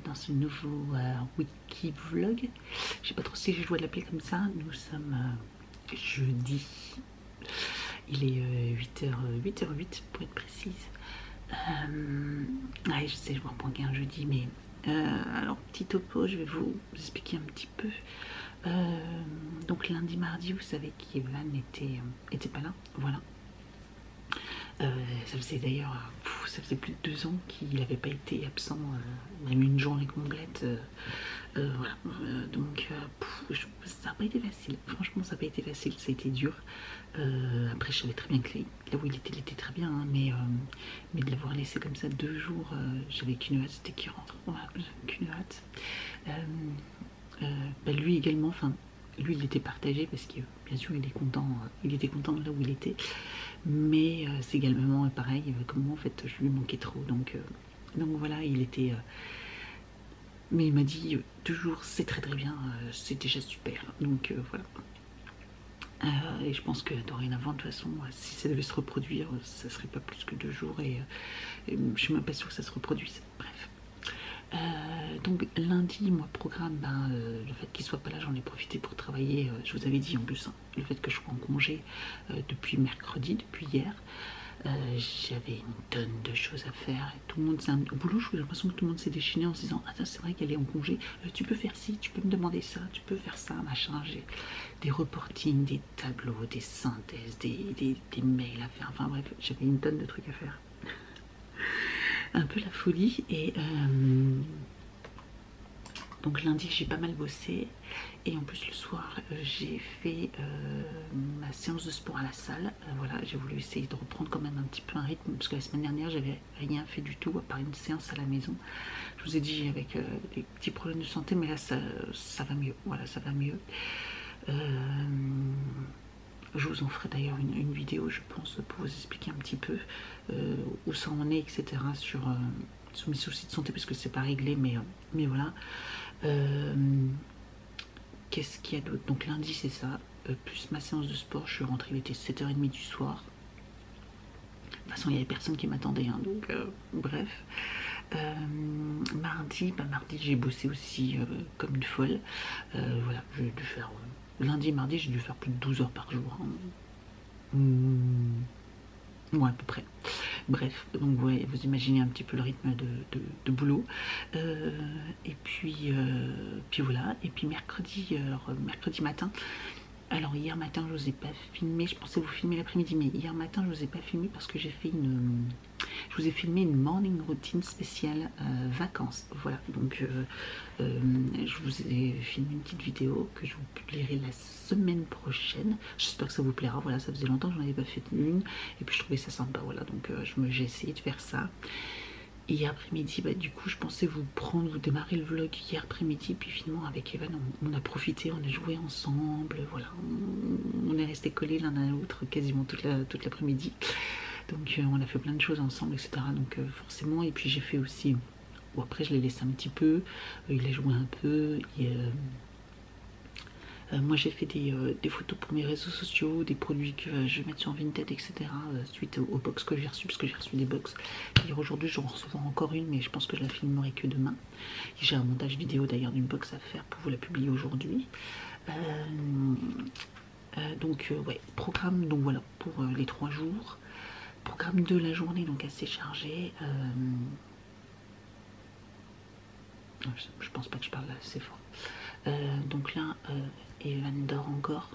dans ce nouveau wiki vlog. Je sais pas trop si je dois l'appeler comme ça. Nous sommes jeudi. Il est 8h08 pour être précise. Ouais, je sais, je vous reprends qu'un jeudi, mais alors petit topo, je vais vous expliquer un petit peu. Donc lundi, mardi, vous savez qu'Evan était pas là, voilà. Ça faisait d'ailleurs, ça faisait plus de 2 ans qu'il n'avait pas été absent, même une journée complète. Voilà, donc ça n'a pas été facile, franchement ça n'a pas été facile, ça a été dur. Après je savais très bien que là où il était très bien, hein, mais de l'avoir laissé comme ça 2 jours, j'avais qu'une hâte, c'était qu'il rentre, voilà, qu'une hâte. Lui également, enfin lui il était partagé parce que bien sûr il était content de là où il était, mais c'est également pareil, comme moi en fait je lui manquais trop, donc voilà, il était mais il m'a dit 2 jours c'est très bien, c'est déjà super, donc voilà. Et je pense que dorénavant de toute façon si ça devait se reproduire ça serait pas plus que 2 jours, et je suis même pas sûre que ça se reproduise, bref. Donc lundi, moi programme, le fait qu'il soit pas là, j'en ai profité pour travailler. Je vous avais dit en plus, hein, le fait que je sois en congé depuis mercredi, depuis hier, j'avais une tonne de choses à faire. Et tout le monde, au boulot, j'ai l'impression que tout le monde s'est déchaîné en se disant ah c'est vrai qu'elle est en congé, tu peux faire ci, tu peux me demander ça, tu peux faire ça, machin. J'ai des reportings, des tableaux, des synthèses, des mails à faire. Enfin bref, j'avais une tonne de trucs à faire. Un peu la folie, et donc lundi j'ai pas mal bossé, et en plus le soir j'ai fait ma séance de sport à la salle. Voilà, j'ai voulu essayer de reprendre quand même un petit peu un rythme, parce que la semaine dernière j'avais rien fait du tout à part une séance à la maison. Je vous ai dit avec des petits problèmes de santé, mais là ça va mieux, voilà, ça va mieux. Je vous en ferai d'ailleurs une vidéo, je pense, pour vous expliquer un petit peu où ça en est, etc. sur mes soucis de santé, parce que c'est pas réglé, mais voilà. Qu'est-ce qu'il y a d'autre? Donc lundi c'est ça, plus ma séance de sport. Je suis rentrée, il était 7h30 du soir. De toute façon il y avait personne qui m'attendait, hein, donc bref. Mardi j'ai bossé aussi comme une folle. Voilà, j'ai dû faire lundi et mardi, j'ai dû faire plus de 12 heures par jour, hein. Ouais, à peu près. Bref, donc ouais, vous imaginez un petit peu le rythme de boulot. Et puis voilà. Et puis mercredi, mercredi matin. Alors hier matin je vous ai pas filmé, je pensais vous filmer l'après-midi, mais hier matin je vous ai pas filmé parce que je vous ai filmé une morning routine spéciale vacances. Voilà, donc je vous ai filmé une petite vidéo que je vous publierai la semaine prochaine. J'espère que ça vous plaira. Voilà, ça faisait longtemps que j'en avais pas fait une, et puis je trouvais ça sympa. Voilà, donc j'ai essayé de faire ça. Hier après-midi, du coup, je pensais vous démarrer le vlog hier après-midi, puis finalement avec Evan, on a profité, on a joué ensemble, voilà, on est resté collés l'un à l'autre quasiment toute l'après-midi, donc on a fait plein de choses ensemble, etc. Donc forcément, et puis j'ai fait aussi, bon, après je l'ai laissé un petit peu, il a joué un peu, et moi j'ai fait des photos pour mes réseaux sociaux, des produits que je vais mettre sur Vinted, etc. Suite aux box que j'ai reçues, parce que j'ai reçu des box. D'ailleurs aujourd'hui j'en recevrai encore une, mais je pense que je la filmerai que demain. J'ai un montage vidéo d'ailleurs d'une box à faire pour vous la publier aujourd'hui. Donc ouais, programme, donc voilà, pour les 3 jours. Programme de la journée, donc assez chargé. Je pense pas que je parle assez fort. Donc là, Evan dort encore.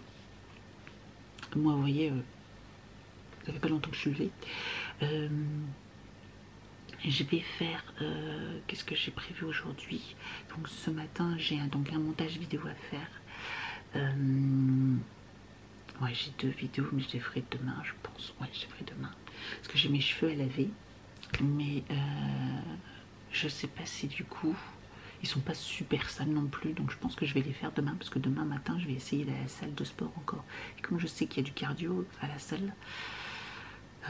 Moi, vous voyez, ça fait pas longtemps que je suis levée. Je vais faire, qu'est-ce que j'ai prévu aujourd'hui? Donc ce matin, j'ai un montage vidéo à faire. Ouais, j'ai 2 vidéos, mais je les ferai demain, je pense. Ouais, je les ferai demain. Parce que j'ai mes cheveux à laver. Mais je sais pas si du coup... Ils sont pas super sales non plus, donc je pense que je vais les faire demain, parce que demain matin je vais essayer d'aller à la salle de sport encore. Et comme je sais qu'il y a du cardio à la salle,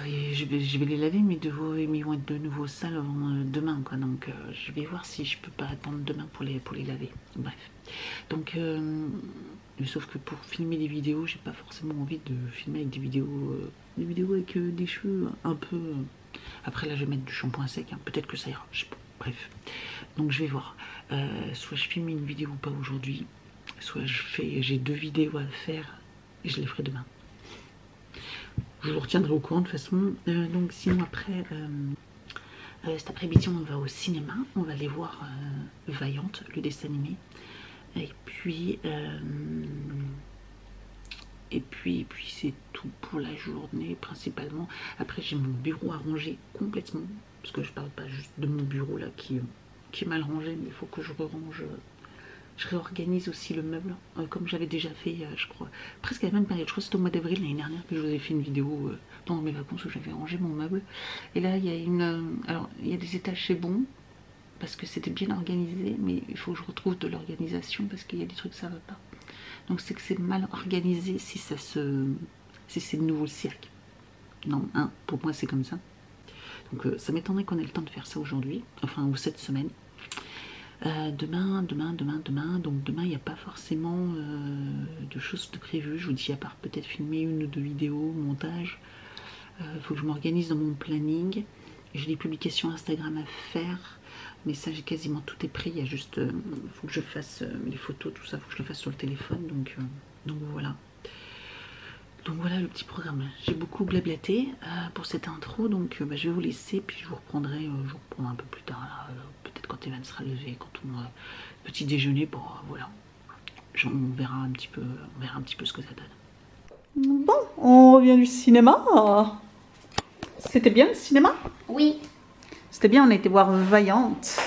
je vais les laver, mais ils vont être de nouveau sales avant demain, quoi. Donc je vais voir si je peux pas attendre demain pour les laver. Bref. Donc sauf que pour filmer des vidéos, j'ai pas forcément envie de filmer avec des vidéos avec des cheveux un peu. Après là je vais mettre du shampoing sec, hein. Peut-être que ça ira, je sais pas. bref. Donc je vais voir. Soit je filme une vidéo ou pas aujourd'hui, soit j'ai 2 vidéos à faire et je les ferai demain. Je vous retiendrai au courant de toute façon. Donc sinon après, cet après-midi on va au cinéma, on va aller voir Vaillante, le dessin animé. Et puis c'est tout pour la journée principalement. Après j'ai mon bureau à ranger complètement, parce que je parle pas juste de mon bureau là qui est mal rangé, mais il faut que je range. Je réorganise aussi le meuble, comme j'avais déjà fait, je crois, presque à la même période. Je crois que c'était au mois d'avril l'année dernière que je vous ai fait une vidéo pendant mes vacances où j'avais rangé mon meuble. Et là, il y a alors, il y a des étages, c'est bon, parce que c'était bien organisé, mais il faut que je retrouve de l'organisation, parce qu'il y a des trucs, ça va pas. Donc c'est que c'est mal organisé si c'est de nouveau le cirque. Non, hein, pour moi, c'est comme ça. Donc ça m'étonnerait qu'on ait le temps de faire ça aujourd'hui, enfin, ou cette semaine. Demain, donc demain il n'y a pas forcément de choses de prévues, je vous dis, à part peut-être filmer 1 ou 2 vidéos, montage. Faut que je m'organise dans mon planning. J'ai des publications Instagram à faire, mais ça j'ai quasiment tout est pris, il y a juste, faut que je fasse les photos, tout ça, faut que je le fasse sur le téléphone, donc voilà. Donc voilà le petit programme. J'ai beaucoup blablaté pour cette intro, donc je vais vous laisser, puis je vous reprendrai un peu plus tard, peut-être quand Evan sera levé, quand on aura petit déjeuner. Bon, voilà, on verra un petit peu ce que ça donne. Bon, on revient du cinéma. C'était bien le cinéma? Oui. C'était bien, on a été voir Vaillante,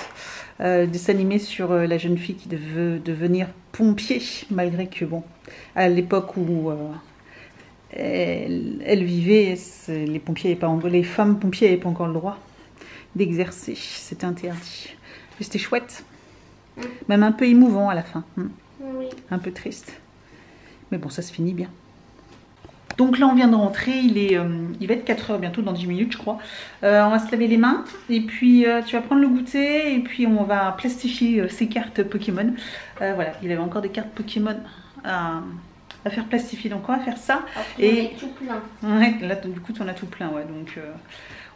dessin animé sur la jeune fille qui veut devenir pompier, malgré que bon, à l'époque où elle vivait, les femmes pompiers n'avaient pas encore le droit d'exercer, c'était interdit. Mais c'était chouette, même un peu émouvant à la fin, Oui. Un peu triste. Mais bon, ça se finit bien. Donc là, on vient de rentrer, il va être 4 h bientôt, dans 10 minutes, je crois. On va se laver les mains, et puis tu vas prendre le goûter, et puis on va plastifier ces cartes Pokémon. Voilà, il avait encore des cartes Pokémon à faire plastifier, donc on va faire ça. Et tout plein. Ouais, là du coup on a tout plein, ouais, donc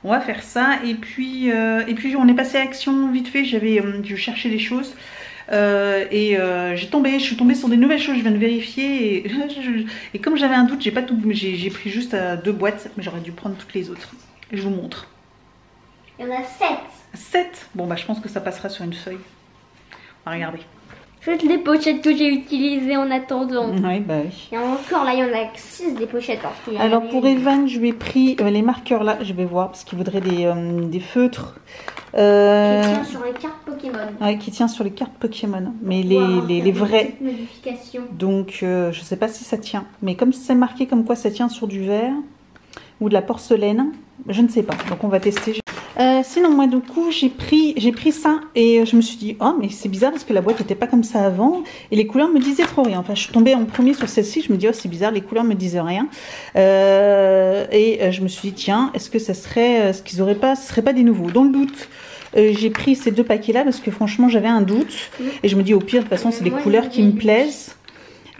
on va faire ça, et puis on est passé à action vite fait. Je cherchais des choses, je suis tombée sur des nouvelles choses, je viens de vérifier, et comme j'avais un doute, j'ai pris juste 2 boîtes, mais j'aurais dû prendre toutes les autres. Je vous montre. Il y en a 7. 7? Bon bah je pense que ça passera sur une feuille. On va regarder. Juste les pochettes que j'ai utilisées en attendant. Oui, bah oui. Il y en a encore, là, il y en a 6 des pochettes. Alors pour Evan, je lui ai pris les marqueurs là, je vais voir, parce qu'il voudrait des feutres. Qui tient sur les cartes Pokémon. Ouais, qui tient sur les cartes Pokémon, mais les vrais. Donc je sais pas si ça tient, mais comme c'est marqué comme quoi ça tient sur du verre ou de la porcelaine, je ne sais pas, donc on va tester. Sinon moi du coup j'ai pris ça, et je me suis dit oh mais c'est bizarre parce que la boîte n'était pas comme ça avant et les couleurs me disaient trop rien. Enfin je suis tombée en premier sur celle-ci, je me dis oh c'est bizarre, les couleurs me disaient rien, je me suis dit tiens, est-ce que ça serait ce serait pas des nouveaux. Dans le doute, j'ai pris ces 2 paquets là parce que franchement j'avais un doute, et je me dis au pire de toute façon c'est des couleurs qui me plaisent.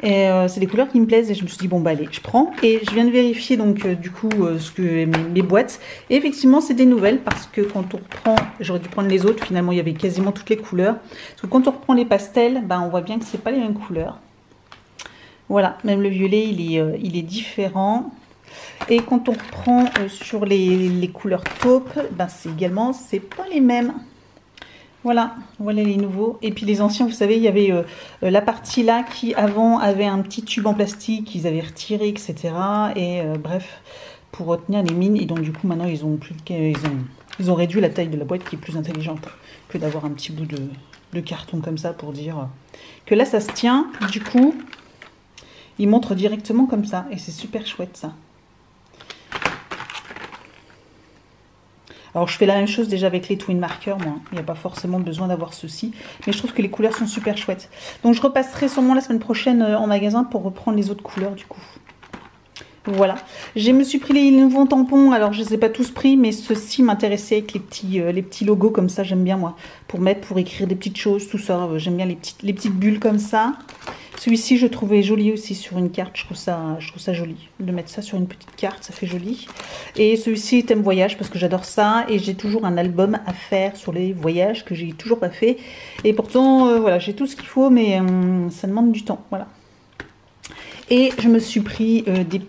Et c'est des couleurs qui me plaisent, et je me suis dit bon bah allez je prends, et je viens de vérifier donc du coup mes boîtes, et effectivement c'est des nouvelles, parce que quand on reprend, j'aurais dû prendre les autres, finalement il y avait quasiment toutes les couleurs, parce que quand on reprend les pastels, ben on voit bien que c'est pas les mêmes couleurs. Voilà, même le violet il est différent, et quand on reprend sur les couleurs taupe, ben c'est pas les mêmes. Voilà les nouveaux. Et puis les anciens, vous savez, il y avait la partie là qui avant avait un petit tube en plastique qu'ils avaient retiré, etc. Et bref, pour retenir les mines. Et donc du coup maintenant ils ont réduit la taille de la boîte, qui est plus intelligente que d'avoir un petit bout de carton comme ça pour dire que là ça se tient. Du coup, ils montrent directement comme ça, et c'est super chouette ça. Alors je fais la même chose déjà avec les twin markers, moi. Il n'y a pas forcément besoin d'avoir ceci. Mais je trouve que les couleurs sont super chouettes. Donc je repasserai sûrement la semaine prochaine en magasin pour reprendre les autres couleurs du coup. Voilà. Je me suis pris les nouveaux tampons. Alors je ne les ai pas tous pris, mais ceux-ci m'intéressaient avec les petits logos comme ça. J'aime bien moi. Pour écrire des petites choses, tout ça. J'aime bien les petites bulles comme ça. Celui-ci, je trouvais joli aussi sur une carte. Je trouve ça joli de mettre ça sur une petite carte. Ça fait joli. Et celui-ci, thème voyage, parce que j'adore ça. Et j'ai toujours un album à faire sur les voyages que j'ai toujours pas fait. Et pourtant, voilà, j'ai tout ce qu'il faut, mais ça demande du temps. Voilà. Et je me suis pris des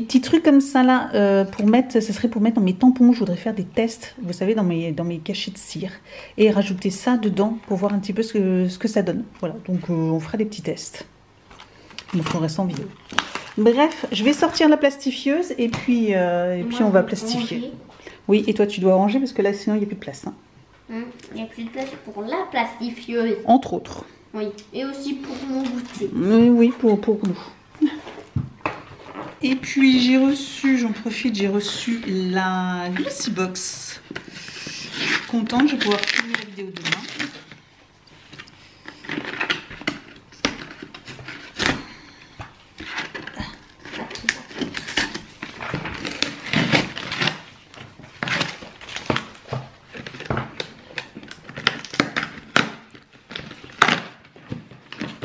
petits trucs comme ça là pour mettre, ce serait pour mettre dans mes tampons. Je voudrais faire des tests, vous savez, dans mes cachets de cire et rajouter ça dedans pour voir un petit peu ce que ça donne. Voilà, donc on fera des petits tests. Donc on reste en vidéo. Bref, je vais sortir la plastifieuse et puis on va plastifier. Ranger. Oui, et toi tu dois ranger parce que là sinon il n'y a plus de place. Hein. Il n'y a plus de place pour la plastifieuse. Entre autres. Oui, et aussi pour mon goûter. Oui, pour nous. Et puis j'ai reçu, j'en profite, j'ai reçu la Glossy Box. Je suis contente, je vais pouvoir filmer la vidéo demain.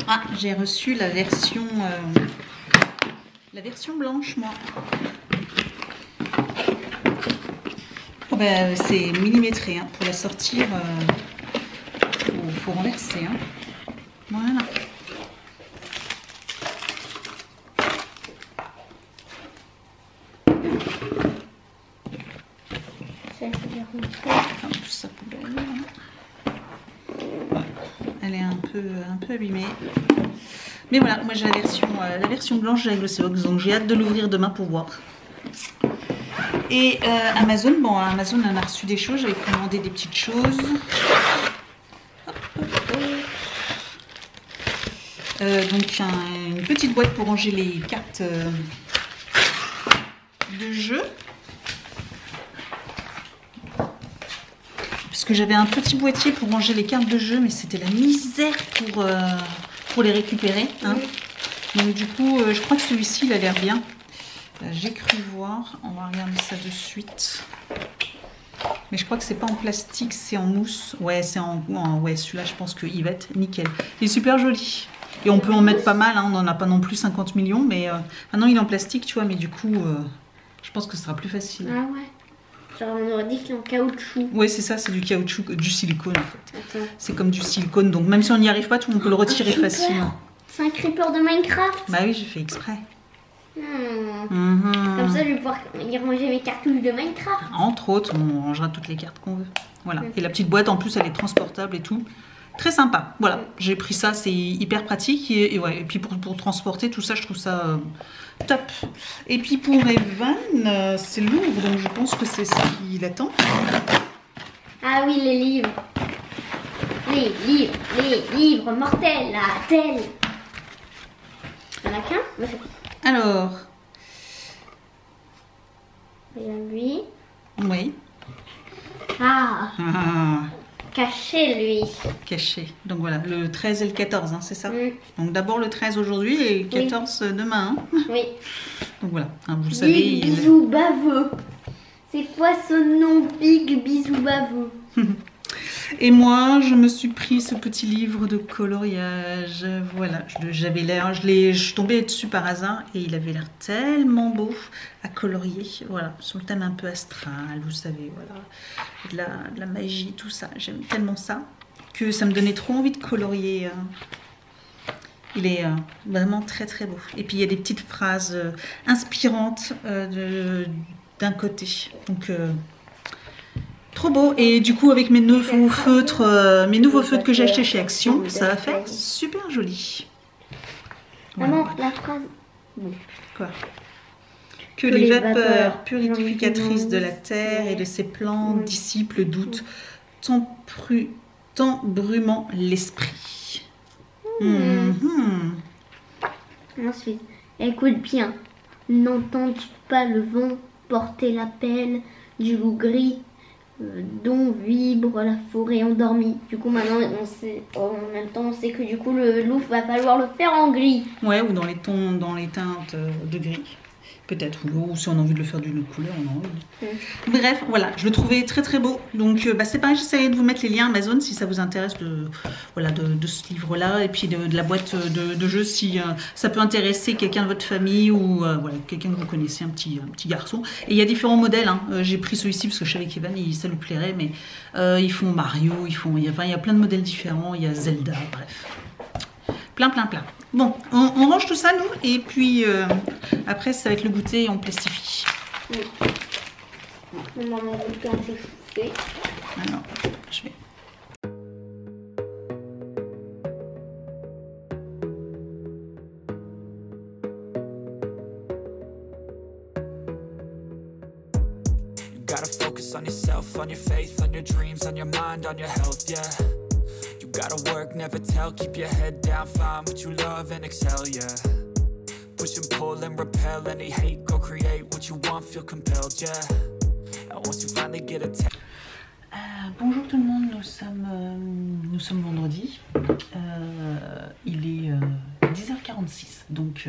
Ah, j'ai reçu la version blanche, moi. Oh ben, c'est millimétré, hein. Pour la sortir, faut renverser. Hein. Voilà. Hop, sa poubelle. Voilà. Elle est un peu abîmée. Mais voilà, moi j'ai la version blanche de la Glossy Box, donc j'ai hâte de l'ouvrir demain pour voir. Et Amazon, bon, Amazon en a reçu des choses, j'avais commandé des petites choses. Donc une petite boîte pour ranger les cartes de jeu. Parce que j'avais un petit boîtier pour ranger les cartes de jeu, mais c'était la misère pour les récupérer. Hein. Donc du coup, je crois que celui-ci, il a l'air bien. J'ai cru voir. On va regarder ça de suite. Mais je crois que c'est pas en plastique, c'est en mousse. Ouais, c'est ouais, celui-là, je pense qu'il va être nickel. Il est super joli. Et on peut en mettre pas mal. Hein. On n'en a pas non plus 50 millions. Mais maintenant, il est en plastique, tu vois. Mais du coup, je pense que ce sera plus facile. Ah ouais. Genre, on aurait dit qu'il est en caoutchouc. Oui, c'est ça, c'est du caoutchouc, du silicone en fait. C'est comme du silicone, donc même si on n'y arrive pas, on peut le retirer facilement. C'est un creeper de Minecraft. Bah oui, j'ai fait exprès. Comme ça, je vais pouvoir y ranger mes cartouches de Minecraft. Entre autres, on rangera toutes les cartes qu'on veut. Voilà. Et la petite boîte, en plus, elle est transportable et tout. Très sympa. Voilà, j'ai pris ça, c'est hyper pratique. Et ouais, et puis pour transporter tout ça, je trouve ça top. Et puis pour Evan, c'est lourd, donc je pense que c'est ça qu'il attend. Ah oui, les livres. Les livres mortels, la telle. Il y en a qu'un. Alors. Il y a lui. Oui. Ah. Caché, lui. Caché. Donc voilà, le 13 et le 14, hein, c'est ça. Donc d'abord le 13 aujourd'hui et le 14 demain. Hein. Oui. Donc voilà, hein, vous le savez. Big Bisou Baveux. C'est quoi ce nom, Big Bisou Baveux? Et moi, je me suis pris ce petit livre de coloriage. Voilà, je suis tombée dessus par hasard et il avait l'air tellement beau à colorier. Voilà, sur le thème un peu astral, vous savez, voilà, de la magie, tout ça. J'aime tellement ça que ça me donnait trop envie de colorier. Il est vraiment très très beau. Et puis il y a des petites phrases inspirantes d'un côté. Donc trop beau. Et du coup avec mes nouveaux feutres que j'ai achetés chez Action, ça va faire super joli. Voilà. Maman, la phrase. Quoi? Que les vapeurs purificatrices de la terre et de ses plantes dissipent le doute, tant brumant l'esprit. Ensuite, écoute bien. N'entends-tu pas le vent porter l'appel du loup gris dont vibre la forêt endormie? Du coup, maintenant, on sait, en même temps, on sait que du coup, le loup va falloir le faire en gris. Ouais, ou dans les teintes de gris. Peut-être, ou si on a envie de le faire d'une autre couleur, on a envie. Bref, voilà, je le trouvais très très beau. Donc c'est pareil, j'essaierai de vous mettre les liens Amazon si ça vous intéresse voilà, de ce livre-là. Et puis de la boîte de jeux si ça peut intéresser quelqu'un de votre famille ou voilà, quelqu'un que vous connaissez, un petit garçon. Et il y a différents modèles. Hein. J'ai pris celui-ci parce que je savais qu'Evan, ça lui plairait. Mais ils font Mario, il y a plein de modèles différents. Il y a Zelda, bref. Plein. Bon, on range tout ça, nous, et puis après, ça va être le goûter et on plastifie. Oui. On en a goûté un peu chauffé. Alors, je vais... You gotta focus on yourself, on your faith, on your dreams, on your mind, on your health, yeah. You gotta work, never tell, keep your head down, find what you love and excel, yeah. Push and pull and repel any hate, go create what you want, feel compelled, yeah. And once you finally get a taste. Bonjour tout le monde, nous sommes vendredi. Il est 10h46, donc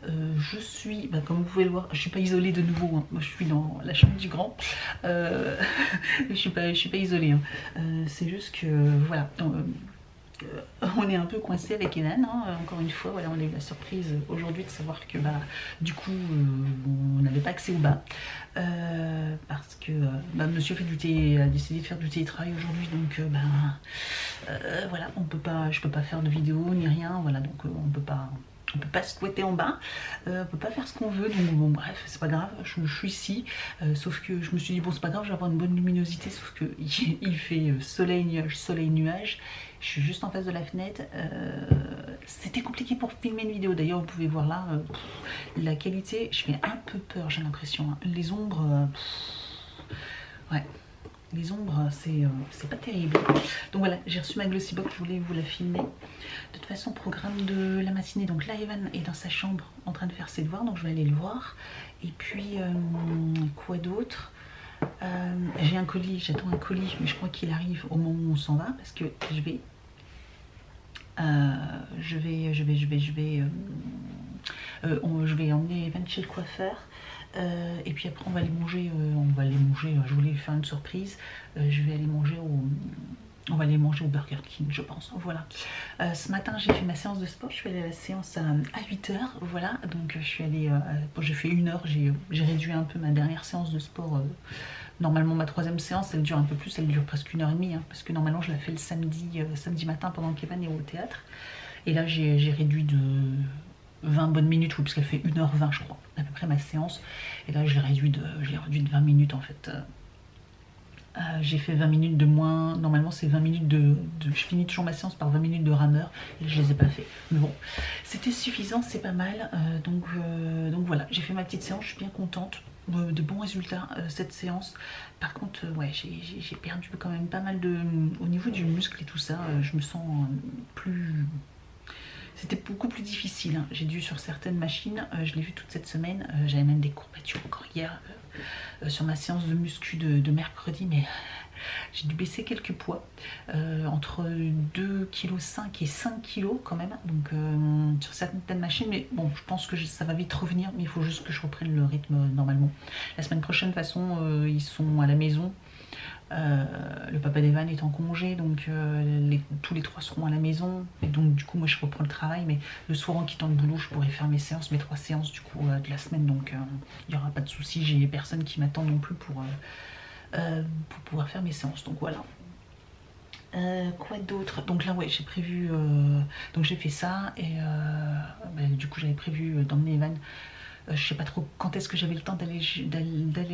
je suis, comme vous pouvez le voir, je suis pas isolée de nouveau, hein. Moi je suis dans la chambre du grand. Je suis pas isolée, hein. C'est juste que voilà, on est un peu coincé avec Evan, hein. Encore une fois, voilà, on a eu la surprise aujourd'hui de savoir que du coup on n'avait pas accès au bas parce que monsieur a décidé de faire du télétravail aujourd'hui, donc voilà, je peux pas faire de vidéo ni rien, voilà, donc on peut pas squatter en bas, on peut pas faire ce qu'on veut, donc bon bref, c'est pas grave, je suis ici, sauf que je me suis dit bon c'est pas grave, je vais avoir une bonne luminosité, sauf que il fait soleil, nuage, je suis juste en face de la fenêtre, c'était compliqué pour filmer une vidéo, d'ailleurs vous pouvez voir là, la qualité, je fais un peu peur, j'ai l'impression, hein. Les ombres, ouais. Les ombres, c'est pas terrible. Donc voilà, j'ai reçu ma glossy box, je voulais vous la filmer. De toute façon, programme de la matinée. Donc là, Evan est dans sa chambre en train de faire ses devoirs, donc je vais aller le voir. Et puis, quoi d'autre? J'ai un colis, j'attends un colis, mais je crois qu'il arrive au moment où on s'en va, parce que je vais emmener Evan chez le coiffeur. Et puis après on va aller manger, je voulais lui faire une surprise, on va aller manger au Burger King, je pense, voilà. Ce matin j'ai fait ma séance de sport, je suis allée à la séance à 8h, voilà, donc je suis allée, j'ai fait 1 heure, j'ai réduit un peu ma dernière séance de sport, normalement ma 3e séance elle dure un peu plus, elle dure presque 1h30, hein, parce que normalement je la fais le samedi matin pendant qu'Evan est au théâtre, et là j'ai réduit de 20 bonnes minutes, oui, parce qu'elle fait 1h20 je crois, à peu près ma séance, et là je l'ai réduit de 20 minutes en fait. J'ai fait 20 minutes de moins, normalement c'est 20 minutes je finis toujours ma séance par 20 minutes de rameur, et je les ai pas fait, mais bon, c'était suffisant, c'est pas mal, donc voilà, j'ai fait ma petite séance, je suis bien contente, de bons résultats cette séance. Par contre, ouais, j'ai perdu quand même pas mal au niveau du muscle et tout ça, je me sens plus... C'était beaucoup plus difficile, hein. J'ai dû sur certaines machines, je l'ai vu toute cette semaine, j'avais même des courbatures encore hier sur ma séance de muscu de mercredi, mais j'ai dû baisser quelques poids, entre 2,5 kg et 5 kg quand même, donc sur certaines machines, mais bon, je pense que ça va vite revenir, mais il faut juste que je reprenne le rythme normalement. La semaine prochaine, de toute façon, ils sont à la maison. Le papa d'Evan est en congé, donc tous les 3 seront à la maison, et donc du coup moi je reprends le travail, mais le soir en quittant le boulot je pourrai faire mes 3 séances du coup de la semaine, donc il n'y aura pas de souci, j'ai personne qui m'attend non plus pour pouvoir faire mes séances, donc voilà. Quoi d'autre? Donc là ouais, j'ai prévu, donc j'ai fait ça, et du coup j'avais prévu d'emmener Evan. Je sais pas trop quand est-ce que j'avais le temps d'aller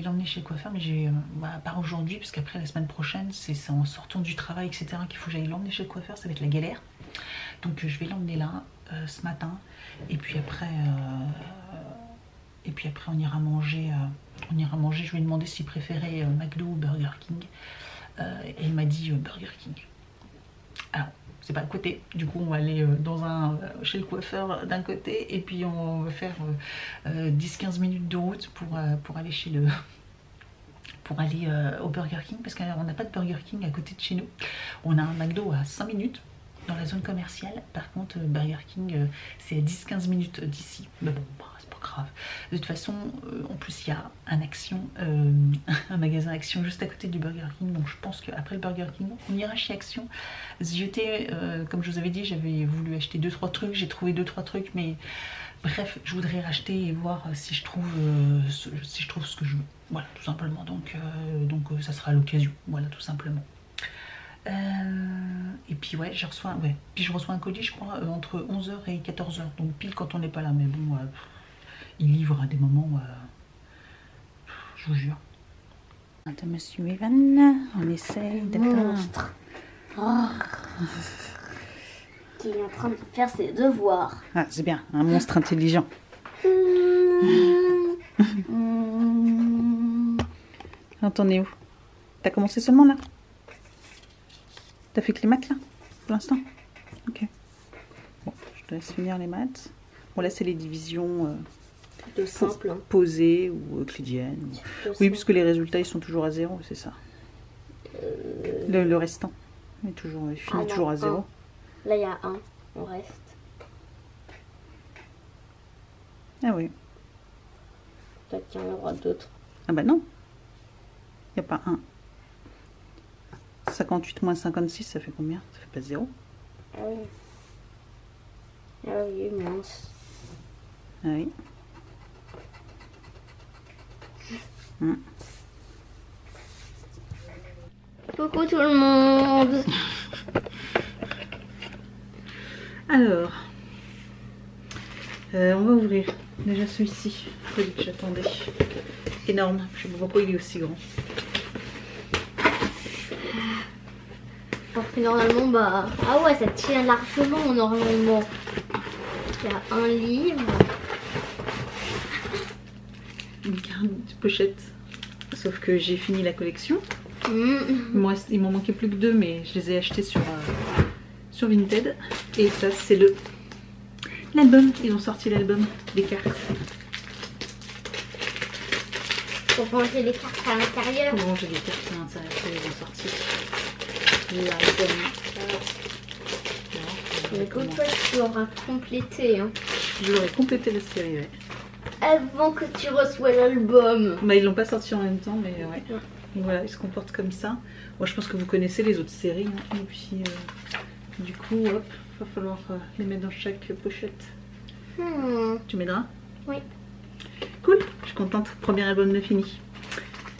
l'emmener chez le coiffeur, mais j'ai à part aujourd'hui, parce qu'après la semaine prochaine c'est en sortant du travail etc qu'il faut que j'aille l'emmener chez le coiffeur, ça va être la galère, donc je vais l'emmener là ce matin, et puis après on ira manger, je lui ai demandé s'il préférait McDo ou Burger King, et il m'a dit Burger King. Alors c'est pas à côté, du coup on va aller chez le coiffeur d'un côté, et puis on va faire 10-15 minutes de route pour aller au Burger King, parce qu'on n'a pas de Burger King à côté de chez nous. On a un McDo à 5 minutes, dans la zone commerciale. Par contre, Burger King, c'est à 10-15 minutes d'ici. Mais bon, bah, c'est pas grave. De toute façon, en plus, il y a un Action, un magasin Action juste à côté du Burger King. Donc, je pense qu'après le Burger King, on ira chez Action. J'étais, comme je vous avais dit, j'avais voulu acheter 2-3 trucs. J'ai trouvé 2-3 trucs, mais bref, je voudrais racheter et voir si je trouve, ce que je veux. Voilà, tout simplement. Donc ça sera à l'occasion. Voilà, tout simplement. Et puis ouais, je reçois un colis, je crois, entre 11h et 14h. Donc pile quand on n'est pas là. Mais bon, il livre à des moments, je vous jure. De Monsieur Evan, on essaye Monstre. Oh. Qui est en train de faire ses devoirs. Ah, c'est bien, un monstre intelligent. T'en es où? T'as commencé seulement là? T'as fait que les maths là, pour l'instant? Ok. Bon, je te laisse finir les maths. Bon, là, c'est les divisions De simple. Hein. posées ou euclidiennes. Oui, puisque les résultats, ils sont toujours à 0, c'est ça. Le restant est toujours, il finit toujours à 0. Là, il y a 1. On reste. Ah oui. Peut-être qu'il y en aura d'autres. Ah bah non. Il n'y a pas 1. 58 moins 56, ça fait combien? Ça fait pas 0. Ah oui. Ah oui, mince. Ah oui. Coucou tout le monde. Alors, on va ouvrir déjà celui-ci, celui que j'attendais. Énorme, je sais pas pourquoi il est aussi grand. Parce que normalement, bah... Ah ouais, ça tient largement normalement. Il y a un livre. Une pochette. Sauf que j'ai fini la collection. Il m'en manquait plus que 2, mais je les ai achetés sur Vinted. Et ça, c'est l'album. Ils ont sorti l'album des cartes. Pour ranger les cartes à l'intérieur. Pour ranger les cartes à l'intérieur, ils ont sorti l'album. Écoute, toi, tu l'auras complété. Hein. Je l'aurais complété la série, ouais. Avant que tu reçoives l'album. Bah, ils l'ont pas sorti en même temps, mais ouais. Donc voilà, ils se comportent comme ça. Moi, je pense que vous connaissez les autres séries. Hein. Et puis, du coup, hop, va falloir les mettre dans chaque pochette. Tu m'aideras? Oui. Cool, je suis contente. Premier album de fini.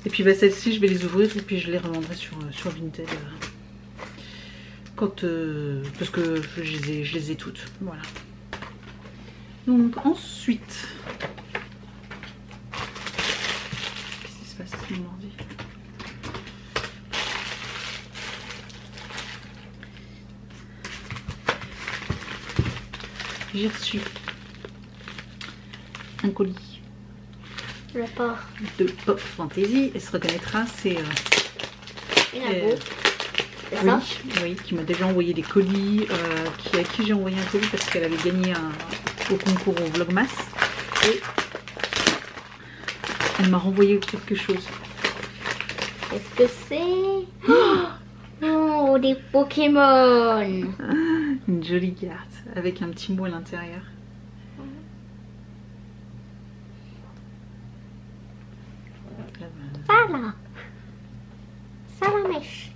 Et puis, bah, celles-ci, je vais les ouvrir et puis je les revendrai sur Vinted. Parce que je les ai toutes. Voilà. Donc, ensuite... Qu'est-ce qui se passe sur mon ordi? J'ai reçu un colis La part. de Pop Fantasy. Elle se reconnaîtra, c'est Une abo. C'est ça? oui, qui m'a déjà envoyé des colis, à qui j'ai envoyé un colis parce qu'elle avait gagné au concours au Vlogmas. Et elle m'a renvoyé quelque chose. Qu'est-ce que c'est? Oh, des Pokémon. Une jolie carte avec un petit mot à l'intérieur. Voilà. Ça la mèche.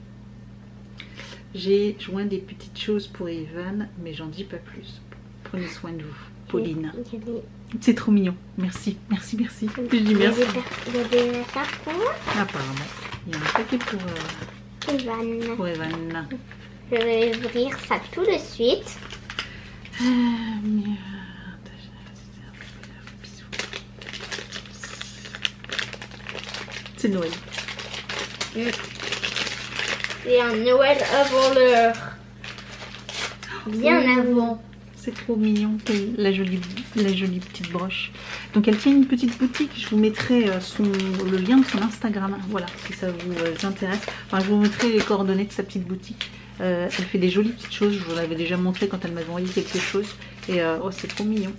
J'ai joint des petites choses pour Evan, mais j'en dis pas plus. Prenez soin de vous, Pauline. C'est trop mignon. Merci, merci, merci. Je dis merci. Il y a des cartons. Apparemment, il y a un paquet Evan. pour Evan. Je vais ouvrir ça tout de suite. C'est Noël. C'est un Noël avant l'heure. Bien avant. C'est trop mignon, la jolie petite broche. Donc elle tient une petite boutique, je vous mettrai le lien de son Instagram, voilà, si ça vous intéresse. Enfin, je vous mettrai les coordonnées de sa petite boutique. Elle fait des jolies petites choses, je vous l'avais déjà montré quand elle m'avait envoyé quelque chose. Et oh, c'est trop mignon.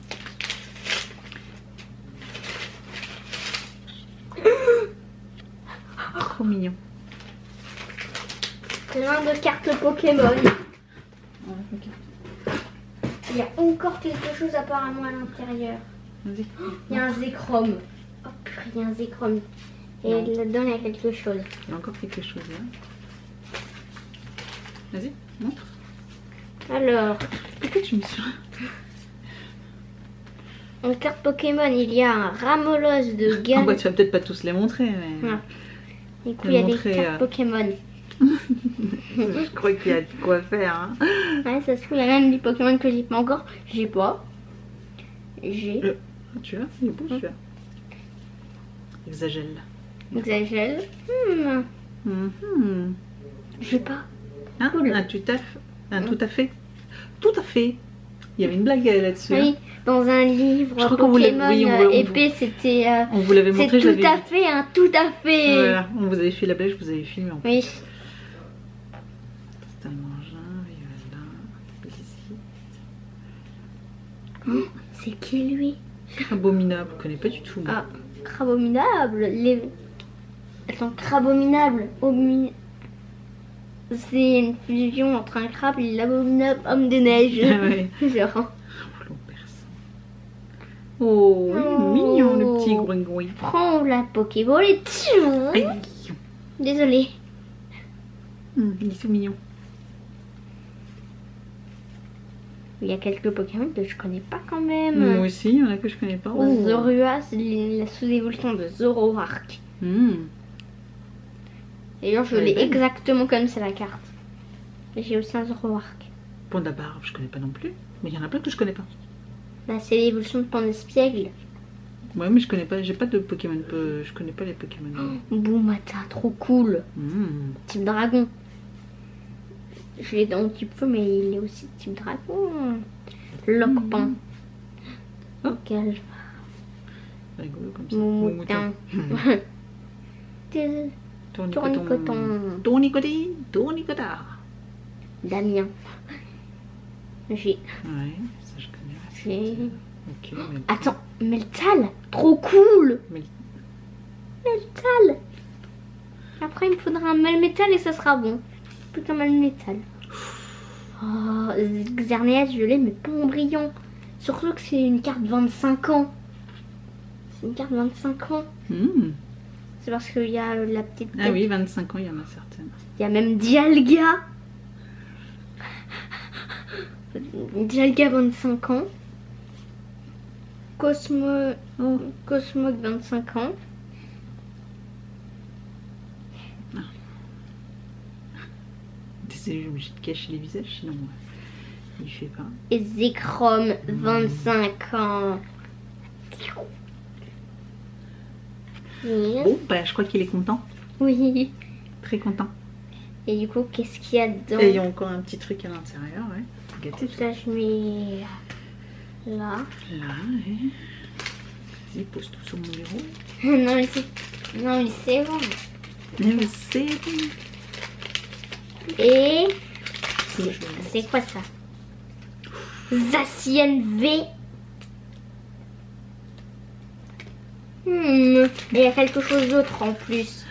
Trop mignon. Plein de cartes Pokémon. Ok. Il y a encore quelque chose apparemment à l'intérieur. Vas-y. Il y a un Zekrom. Oh purée, il y a un Zekrom. Et Non. là-dedans, il y a quelque chose. Il y a encore quelque chose là. Vas-y, montre. Alors, Pourquoi tu me suis... en carte Pokémon, il y a un Ramolos de Ah Gal. bah tu vas peut-être pas tous les montrer, mais... Non. Du coup, il y a des montrer, cartes Pokémon. Je crois qu'il y a de quoi faire. Hein. Ouais, ça se trouve, il y a même des Pokémon que j'ai pas encore. J'ai pas. J'ai. Tu as? Il est beau celui-là. Exagèle. Exagèle. J'ai pas. Hein? Cool. Un tout à fait. Un tout à fait. Tout à fait. Il y avait une blague là-dessus. Oui, dans un livre Je crois qu'on vous l'a- Pokémon oui, on vous- épée, c'était. On vous l'avait C'est montré, je tout l'avais à vu. fait, un tout à fait. Voilà, on vous avait fait la blague, je vous avais filmé en plus. Oui. C'est un engin, Viola, ici. C'est qui lui? Abominable, je connais pas du tout. moi. Ah, Crabominable. Attends, Crabominable. C'est une fusion entre un crabe et l'abominable homme de neige. Ah ouais. Genre. Flot perçant. Oh, il est Oh. mignon le petit gringouin. Prends la Pokéball et tchou. Aïe. Désolée. Il est tout mignon. Il y a quelques Pokémon que je connais pas quand même. Moi aussi, il y en a que je connais pas. Oh. Zorua, c'est la sous-évolution de Zoroark. D'ailleurs, je Elle est l'ai belle. exactement comme c'est la carte. Et j'ai aussi un Zoroark. Pondabarbe, je connais pas non plus. Mais il y en a plein que je connais pas. Là, c'est l'évolution de Pandespiègle. Ouais, mais je connais pas, j'ai pas de Pokémon, je connais pas les Pokémon. Boumata, trop cool. Type dragon. Je l'ai dans le type feu, mais il est aussi type dragon. Lockpan. Oh. Quel Rigolo comme ça. mouton. Tournicoton. Tournicotin. Damien. J'ai. Ouais, ça je connais. J'ai. Ok, mais... Attends, Meltal. Trop cool. Mel- Meltal. Après, il me faudra un Melmetal et ça sera bon. Plus qu'un Melmetal. Oh, Xerneas, je l'ai, mais pas en brillant. Surtout que c'est une carte 25 ans. C'est une carte 25 ans. C'est parce qu'il y a la petite tête. Ah oui, 25 ans, il y en a certaines. Il y a même Dialga. Dialga 25 ans. Cosmog 25 ans. Désolé, j'ai obligé de cacher les visages, sinon il fait pas. Et Zekrom 25 ans. Bon, bah je crois qu'il est content. Oui. Très content. Et du coup, qu'est-ce qu'il y a dedans? Et il y a encore un petit truc à l'intérieur, ouais. Gâté. Ça, je mets là. Là, ouais. Vas-y, pose tout sur mon bureau. Non, mais c'est... Non, mais c'est bon. Mais c'est bon. Et... Je- C'est quoi ça? Zacian V. Et il y a quelque chose d'autre en plus.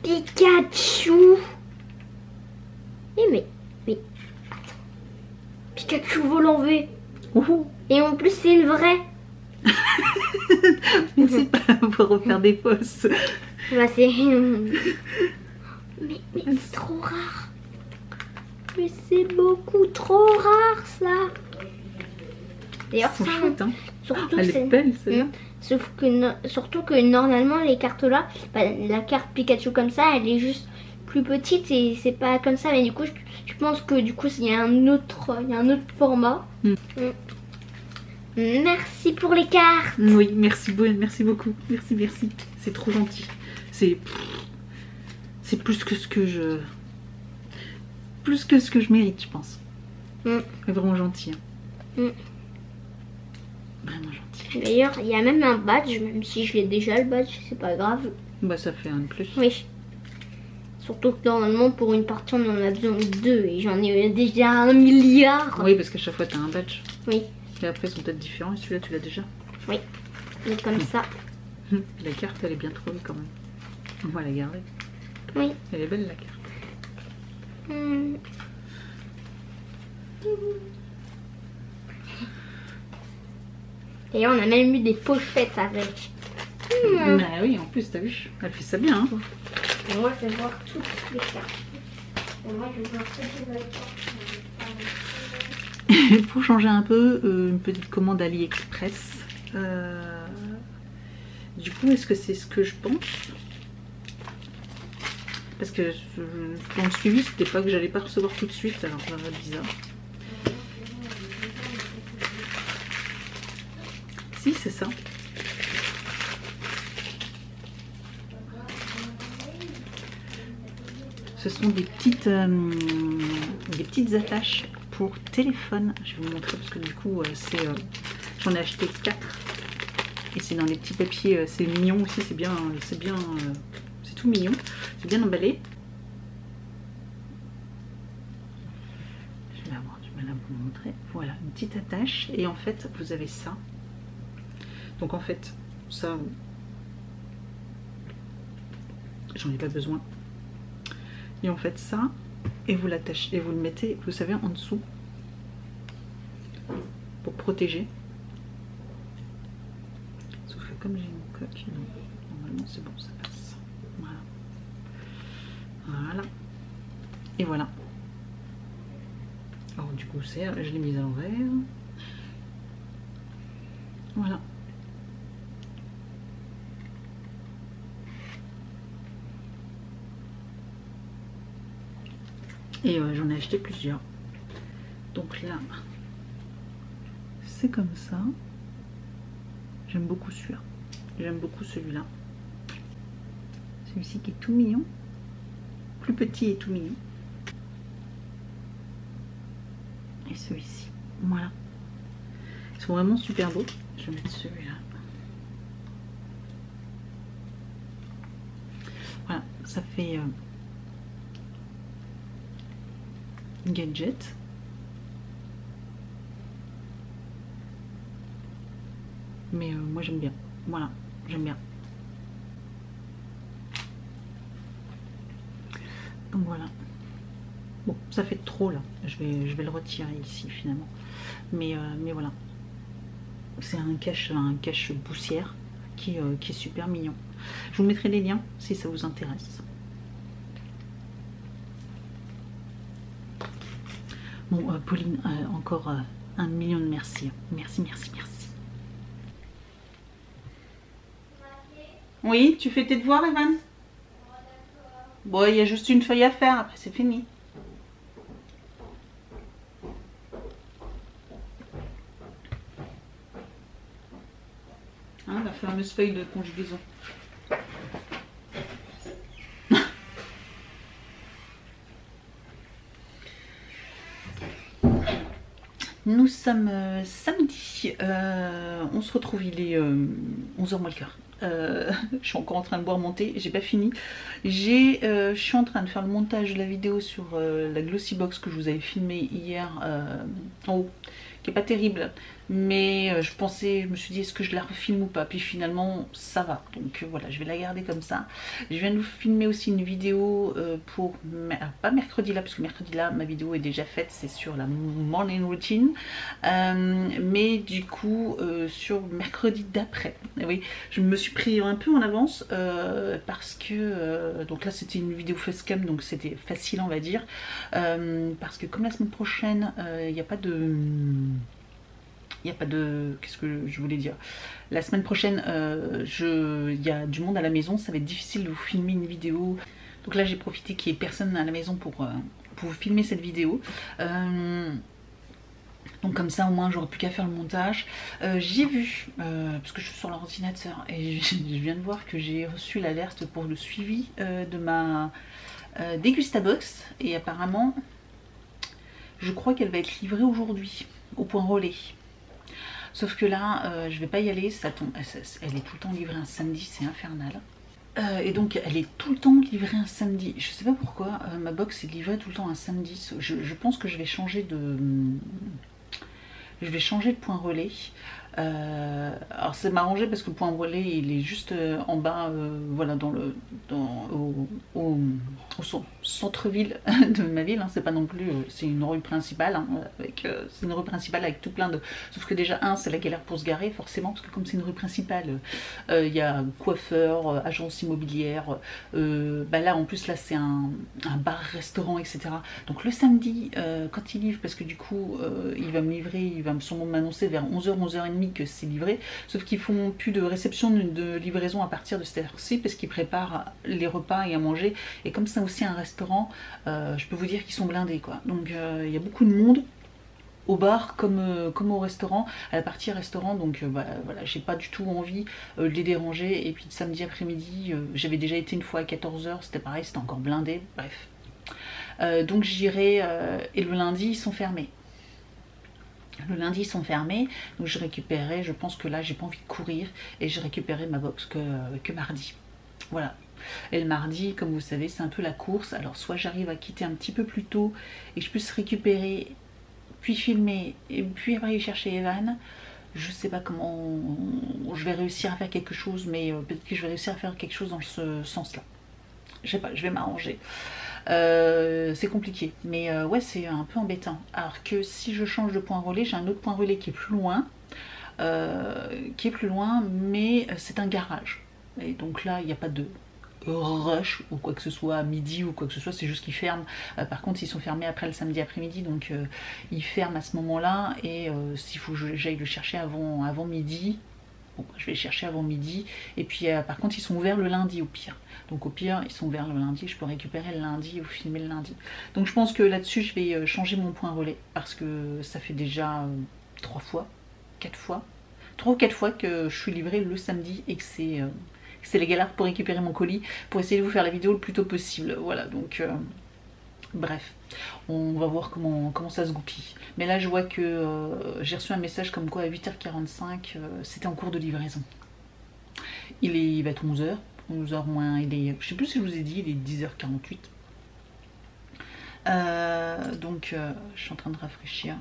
Pikachu. Mais attends. Pikachu volant V. Ouhou. Et en plus c'est une vraie. Mais c'est pas pour refaire des fausses. Bah c'est... Mais c'est trop rare. Mais c'est beaucoup trop rare ça. D'ailleurs C'est ça, chouette, hein. surtout Elle c'est... est belle, celle-là. Sauf que surtout que normalement les cartes là, bah, la carte Pikachu comme ça, elle est juste plus petite et c'est pas comme ça. Mais du coup, je pense que du coup il y a un autre format. Merci pour les cartes. Oui, merci beaucoup. Merci. C'est trop gentil. C'est plus que ce que je mérite, je pense. C'est vraiment gentil. Hein. Vraiment gentil. D'ailleurs, il y a même un badge, même si je l'ai déjà le badge, c'est pas grave. Bah ça fait un de plus. Oui. Surtout que normalement pour une partie on en a besoin de 2 et j'en ai déjà 1 milliard. Oui, parce qu'à chaque fois t'as un badge. Oui. Et après ils sont peut-être différents. Et celui-là tu l'as déjà. Oui. Mais comme ça. La carte elle est bien trouvée quand même. On va la garder. Oui. Elle est belle la carte. Et on a même eu des pochettes avec. Bah oui, en plus, t'as vu, elle fait ça bien. Hein. Et moi, je vais voir toutes les cartes. Et moi, je vais voir toutes les cartes. Pour changer un peu, une petite commande AliExpress. Du coup, est-ce que c'est ce que je pense? Parce que dans le suivi, c'était pas que j'allais pas recevoir tout de suite, alors bizarre. Si, c'est ça. Ce sont des petites attaches pour téléphone. Je vais vous montrer parce que du coup, j'en ai acheté 4. Et c'est dans les petits papiers, c'est mignon aussi, c'est bien, c'est tout mignon. C'est bien emballé. Je vais avoir du mal à vous montrer. Voilà, une petite attache. Et en fait, vous avez ça. Donc en fait, ça, j'en ai pas besoin. Et en fait ça, et vous l'attachez, et vous le mettez, vous savez, en dessous, pour protéger. Sauf que comme j'ai une coque, normalement c'est bon, ça passe. Voilà. Voilà. Et voilà. Alors du coup, je l'ai mise à l'envers. Voilà. Et j'en ai acheté plusieurs. Donc là, c'est comme ça. J'aime beaucoup celui-là. J'aime beaucoup celui-là. Celui-ci qui est tout mignon. Plus petit et tout mignon. Et celui-ci. Voilà. Ils sont vraiment super beaux. Je vais mettre celui-là. Voilà. Ça fait... gadget. Mais moi j'aime bien. Voilà, j'aime bien. Donc voilà. Bon, ça fait trop là. Je vais le retirer ici finalement. Mais voilà. C'est un cache poussière qui est super mignon. Je vous mettrai les liens si ça vous intéresse. Bon, Pauline, encore 1 million de merci. Merci, merci, merci. Oui, tu fais tes devoirs, Evan? Bon, il y a juste une feuille à faire, après c'est fini. Hein, la fameuse feuille de conjugaison. Nous sommes samedi, on se retrouve, il est 11h moins le quart. Je suis encore en train de boire mon thé, j'ai pas fini. Je suis en train de faire le montage de la vidéo sur la Glossy Box que je vous avais filmé hier en haut, qui est pas terrible. Mais je me suis dit est-ce que je la refilme ou pas, puis finalement ça va, donc voilà, je vais la garder comme ça. Je viens de vous filmer aussi une vidéo pour, pas mercredi là, parce que mercredi là ma vidéo est déjà faite, c'est sur la morning routine, mais du coup sur mercredi d'après. Oui, je me suis pris un peu en avance parce que, donc là c'était une vidéo facecam, donc c'était facile on va dire, parce que comme la semaine prochaine il n'y a pas de... Qu'est-ce que je voulais dire? La semaine prochaine, il y a du monde à la maison, ça va être difficile de vous filmer une vidéo. Donc là, j'ai profité qu'il n'y ait personne à la maison pour vous filmer cette vidéo. Donc comme ça, au moins, j'aurais plus qu'à faire le montage. J'ai vu, parce que je suis sur l'ordinateur, et je viens de voir que j'ai reçu l'alerte pour le suivi de ma Dégustabox. Et apparemment, je crois qu'elle va être livrée aujourd'hui, au point relais. Sauf que là, je vais pas y aller, ça tombe, elle est tout le temps livrée un samedi, c'est infernal. Et donc elle est tout le temps livrée un samedi. Je sais pas pourquoi, ma box est livrée tout le temps un samedi. Je pense que je vais changer de point relais. Alors c'est m'arranger parce que le point relais il est juste en bas, voilà, au centre-ville de ma ville, hein. C'est pas non plus, c'est une rue principale, hein, c'est une rue principale avec tout plein de... Sauf que déjà, c'est la galère pour se garer, forcément, parce que comme c'est une rue principale, il y a coiffeur, agence immobilière, là en plus là c'est un bar-restaurant, etc. Donc le samedi, quand il livre, parce que du coup, il va me livrer, il va sûrement m'annoncer vers 11h, 11h30 que c'est livré, sauf qu'ils font plus de réception de livraison à partir de cette heure-ci, parce qu'ils préparent les repas et à manger, et comme c'est aussi un restaurant, je peux vous dire qu'ils sont blindés, quoi. Donc il y a beaucoup de monde au bar comme au restaurant, à la partie restaurant, donc voilà, j'ai pas du tout envie de les déranger. Et puis samedi après-midi, j'avais déjà été une fois à 14h, c'était pareil, c'était encore blindé, bref. Donc j'irai, et le lundi ils sont fermés. Le lundi ils sont fermés, donc je récupérerai, je pense que là j'ai pas envie de courir, et je récupérerai ma box que mardi. Voilà. Et le mardi, comme vous savez, c'est un peu la course. Alors soit j'arrive à quitter un petit peu plus tôt et que je puisse récupérer, puis filmer, et puis après aller chercher Evan. Je sais pas comment je vais réussir à faire quelque chose, mais peut-être que je vais réussir à faire quelque chose dans ce sens-là. Je sais pas, je vais m'arranger. C'est compliqué, mais ouais, c'est un peu embêtant. Alors que si je change de point relais, j'ai un autre point relais qui est plus loin, mais c'est un garage. Et donc là, il n'y a pas de rush ou quoi que ce soit à midi ou quoi que ce soit, c'est juste qu'ils ferment. Par contre, ils sont fermés après le samedi après-midi, donc ils ferment à ce moment-là, et s'il faut que j'aille le chercher avant midi, bon, je vais le chercher avant midi. Et puis par contre, ils sont ouverts le lundi au pire. Donc au pire, ils sont ouverts le lundi, je peux récupérer le lundi ou filmer le lundi. Donc je pense que là-dessus, je vais changer mon point relais, parce que ça fait déjà 3 ou 4 fois que je suis livrée le samedi et que c'est les galères pour récupérer mon colis, pour essayer de vous faire la vidéo le plus tôt possible. Voilà, donc bref, on va voir comment ça se goupille. Mais là je vois que j'ai reçu un message comme quoi à 8h45 c'était en cours de livraison. Il va être 11h moins, je sais plus si je vous ai dit, il est 10h48. Donc je suis en train de rafraîchir.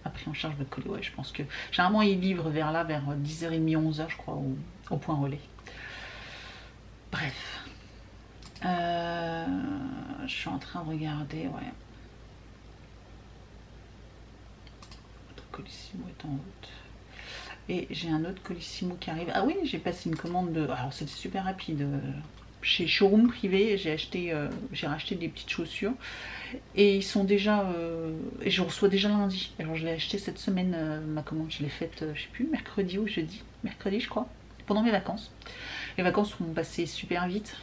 Après on charge votre colis, ouais, je pense que généralement il livre vers 10h30, 11h je crois, au point relais. Bref, je suis en train de regarder, ouais. Votre colissimo est en route. Et j'ai un autre colissimo qui arrive. Ah oui, j'ai passé une commande de... Alors c'était super rapide. Chez Showroom Privé, j'ai racheté des petites chaussures. Et ils sont déjà... et je reçois déjà lundi. Alors je l'ai acheté cette semaine, ma commande. Je l'ai faite, je sais plus, mercredi ou jeudi. Mercredi, je crois. Pendant mes vacances. Les vacances sont passées super vite.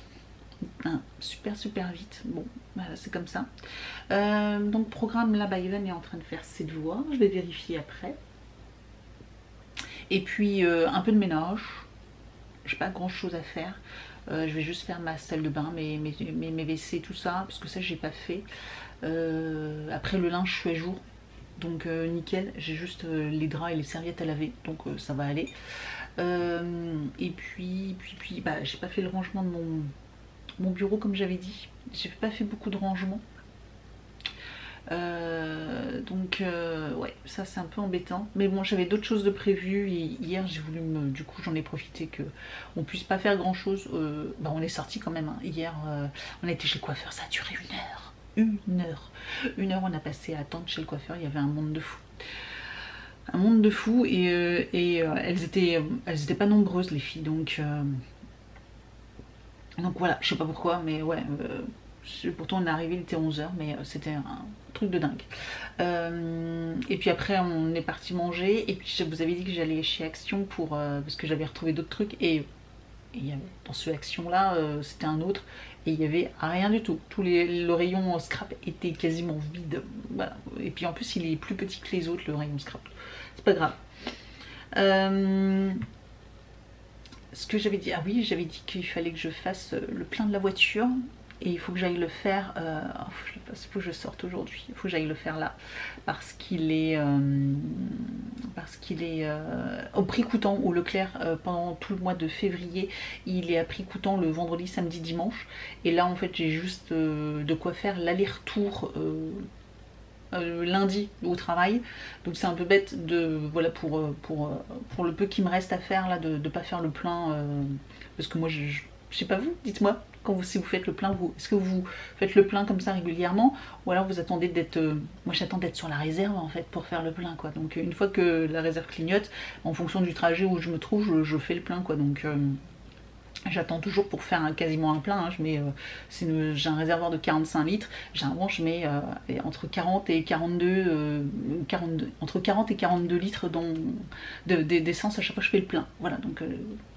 Super vite. Bon, voilà, c'est comme ça. Donc programme là, Evan est en train de faire ses devoirs. Je vais vérifier après. Et puis un peu de ménage. J'ai pas grand chose à faire. Je vais juste faire ma salle de bain, mes WC, tout ça, parce que ça j'ai pas fait. Après le linge, je suis à jour. Donc nickel, j'ai juste les draps et les serviettes à laver. Donc ça va aller. Et puis j'ai pas fait le rangement de mon bureau comme j'avais dit. J'ai pas fait beaucoup de rangement. Ouais, ça c'est un peu embêtant. Mais bon, j'avais d'autres choses de prévues. Et hier, j'ai voulu du coup, j'en ai profité que on puisse pas faire grand chose. On est sorti quand même. Hein. Hier, on a été chez le coiffeur. Ça a duré 1 heure. 1 heure, on a passé à attendre chez le coiffeur. Il y avait un monde de fou. Un monde de fous, et elles étaient pas nombreuses les filles, donc voilà, je sais pas pourquoi, mais ouais, pourtant on est arrivé, il était 11h, mais c'était un truc de dingue. Et puis après on est parti manger, et puis je vous avais dit que j'allais chez Action parce que j'avais retrouvé d'autres trucs, et dans ce Action là c'était un autre, et il y avait rien du tout. Le rayon scrap était quasiment vide. Voilà. Et puis en plus il est plus petit que les autres, le rayon scrap. C'est pas grave. Ce que j'avais dit, ah oui, j'avais dit qu'il fallait que je fasse le plein de la voiture, et il faut que j'aille le faire. Il faut que je sorte aujourd'hui. Il faut que j'aille le faire là, parce qu'il est au prix coûtant au Leclerc pendant tout le mois de février. Il est à prix coûtant le vendredi, samedi, dimanche. Et là, en fait, j'ai juste de quoi faire l'aller-retour. Lundi au travail, donc c'est un peu bête de voilà pour le peu qui me reste à faire là, de pas faire le plein, parce que moi Je sais pas vous, dites-moi, si vous faites le plein, est-ce que vous faites le plein comme ça régulièrement, ou alors vous attendez d'être, moi j'attends d'être sur la réserve en fait pour faire le plein quoi. Donc une fois que la réserve clignote, en fonction du trajet où je me trouve, je fais le plein quoi. Donc j'attends toujours pour faire quasiment un plein, hein. J'ai un réservoir de 45 litres, généralement je mets entre 40 et 42, entre 40 et 42 litres d'essence à chaque fois que je fais le plein. Voilà, donc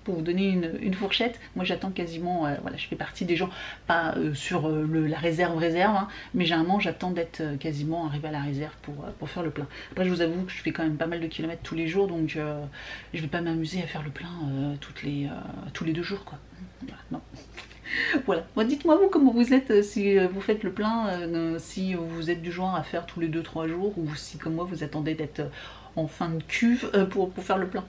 pour vous donner une fourchette, moi j'attends quasiment, voilà, je fais partie des gens, pas sur la réserve, hein, mais généralement j'attends d'être quasiment arrivé à la réserve pour faire le plein. Après je vous avoue que je fais quand même pas mal de kilomètres tous les jours, donc je vais pas m'amuser à faire le plein tous les 2 jours quoi. Voilà, non. Voilà, moi dites-moi vous comment vous êtes, si vous faites le plein, si vous êtes du genre à faire tous les 2-3 jours, ou si comme moi vous attendez d'être en fin de cuve pour faire le plein.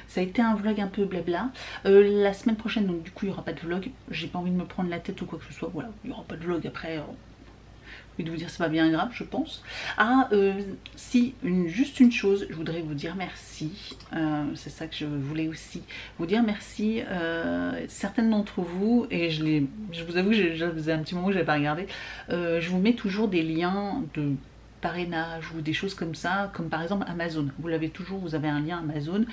Ça a été un vlog un peu blabla. La semaine prochaine, donc du coup il n'y aura pas de vlog, j'ai pas envie de me prendre la tête ou quoi que ce soit, voilà, il n'y aura pas de vlog après. Et de vous dire c'est pas bien grave, je pense. Ah si, juste une chose, je voudrais vous dire merci, c'est ça que je voulais aussi vous dire merci. Certaines d'entre vous, et je vous avoue que ça faisait un petit moment que je n'avais pas regardé, je vous mets toujours des liens de parrainage ou des choses comme ça, comme par exemple Amazon. Vous l'avez toujours, vous avez un lien Amazon.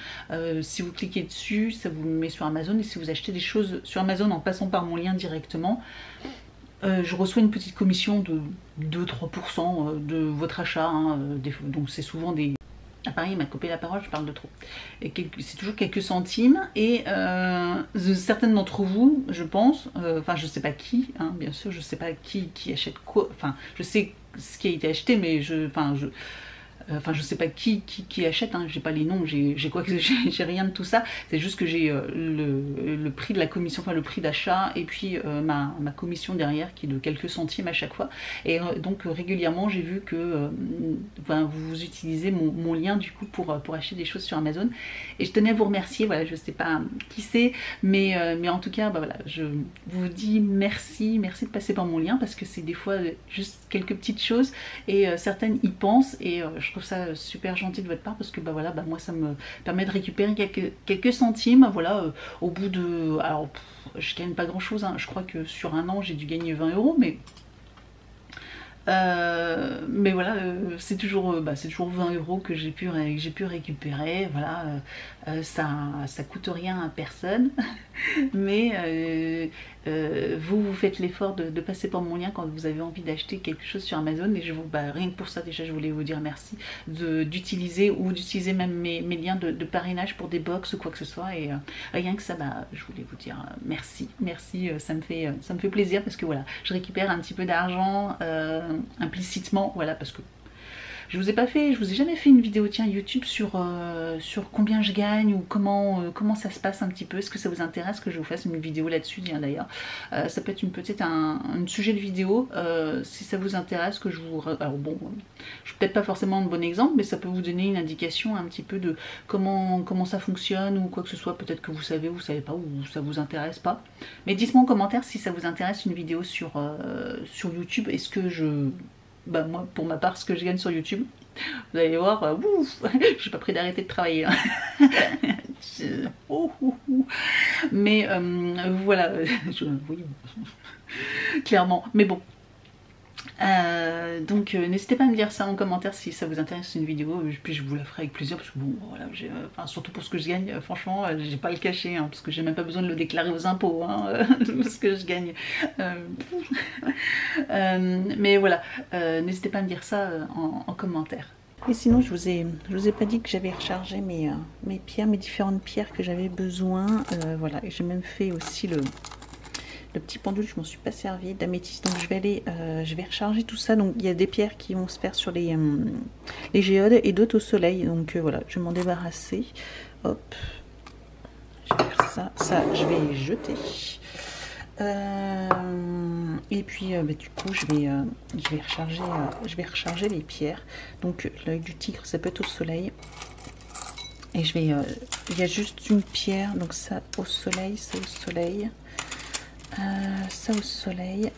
Si vous cliquez dessus, ça vous met sur Amazon, et si vous achetez des choses sur Amazon en passant par mon lien directement, je reçois une petite commission de 2-3% de votre achat, hein, donc c'est souvent des... Ah pareil, il m'a coupé la parole, je parle de trop. C'est toujours quelques centimes, et certaines d'entre vous, je pense, enfin je sais pas qui, hein, bien sûr, je sais pas qui achète quoi, enfin je sais ce qui a été acheté, mais je sais pas qui achète, hein, j'ai pas les noms, j'ai rien de tout ça, c'est juste que j'ai le prix de la commission, enfin le prix d'achat, et puis ma commission derrière qui est de quelques centimes à chaque fois, et donc régulièrement j'ai vu que vous utilisez mon lien du coup pour acheter des choses sur Amazon, et je tenais à vous remercier. Voilà, je sais pas qui c'est, mais en tout cas voilà, je vous dis merci de passer par mon lien, parce que c'est des fois juste quelques petites choses, et certaines y pensent, et je trouve ça super gentil de votre part, parce que voilà, moi ça me permet de récupérer quelques centimes, voilà, au bout de... Alors je gagne pas grand chose, hein. Je crois que sur un an j'ai dû gagner 20 €, mais voilà, c'est toujours 20 € que j'ai pu récupérer. Voilà, ça coûte rien à personne, mais vous faites l'effort de passer par mon lien quand vous avez envie d'acheter quelque chose sur Amazon, et rien que pour ça déjà je voulais vous dire merci d'utiliser même mes liens de parrainage pour des box ou quoi que ce soit, et rien que ça, je voulais vous dire merci, ça me fait plaisir, parce que voilà, je récupère un petit peu d'argent implicitement, voilà, parce que je vous ai jamais fait une vidéo YouTube sur combien je gagne, ou comment ça se passe un petit peu. Est-ce que ça vous intéresse que je vous fasse une vidéo là-dessus? D'ailleurs, ça peut être peut-être un sujet de vidéo, si ça vous intéresse, que je vous... Alors bon, je suis peut-être pas forcément un bon exemple, mais ça peut vous donner une indication un petit peu de comment ça fonctionne, ou quoi que ce soit. Peut-être que vous savez pas, ou ça vous intéresse pas. Mais dites-moi en commentaire si ça vous intéresse une vidéo sur YouTube. Est-ce que moi, pour ma part, ce que je gagne sur YouTube, vous allez voir, j'ai pas pris d'arrêter de travailler, hein. Mais voilà, oui, clairement, mais bon. Donc n'hésitez pas à me dire ça en commentaire si ça vous intéresse une vidéo, puis je vous la ferai avec plaisir, parce que bon voilà, surtout pour ce que je gagne, franchement j'ai pas à le cacher, hein, parce que j'ai même pas besoin de le déclarer aux impôts, hein, ce que je gagne. Mais voilà, n'hésitez pas à me dire ça en commentaire. Et sinon je vous ai pas dit que j'avais rechargé mes différentes pierres que j'avais besoin, voilà, et j'ai même fait aussi le petit pendule, je m'en suis pas servi, d'améthyste, donc je vais recharger tout ça. Donc il y a des pierres qui vont se faire sur les géodes, et d'autres au soleil, donc voilà, je vais m'en débarrasser. Hop, je vais faire ça je vais jeter, et puis du coup je vais recharger les pierres. Donc l'œil du tigre, ça peut être au soleil, et il y a juste une pierre, donc ça au soleil, ça au soleil. Ça au soleil,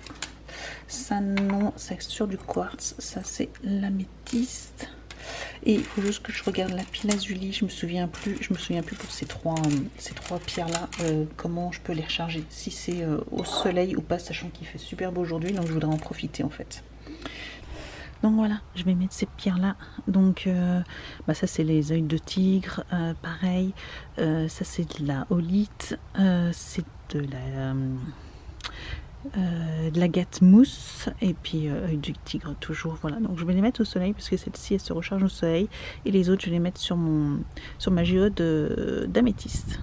ça non, c'est sur du quartz, ça c'est l'améthyste. Et il faut juste que je regarde la pile Lazuli. Je me souviens plus pour ces trois pierres là comment je peux les recharger, si c'est au soleil ou pas, sachant qu'il fait super beau aujourd'hui, donc je voudrais en profiter en fait. Donc voilà, je vais mettre ces pierres là. Donc ça c'est les œils de tigre, pareil. Ça c'est de la holite, c'est de l'agate mousse, et puis œil du tigre toujours. Voilà, donc je vais les mettre au soleil parce que celle-ci elle se recharge au soleil, et les autres je vais les mettre sur ma géode d'améthyste.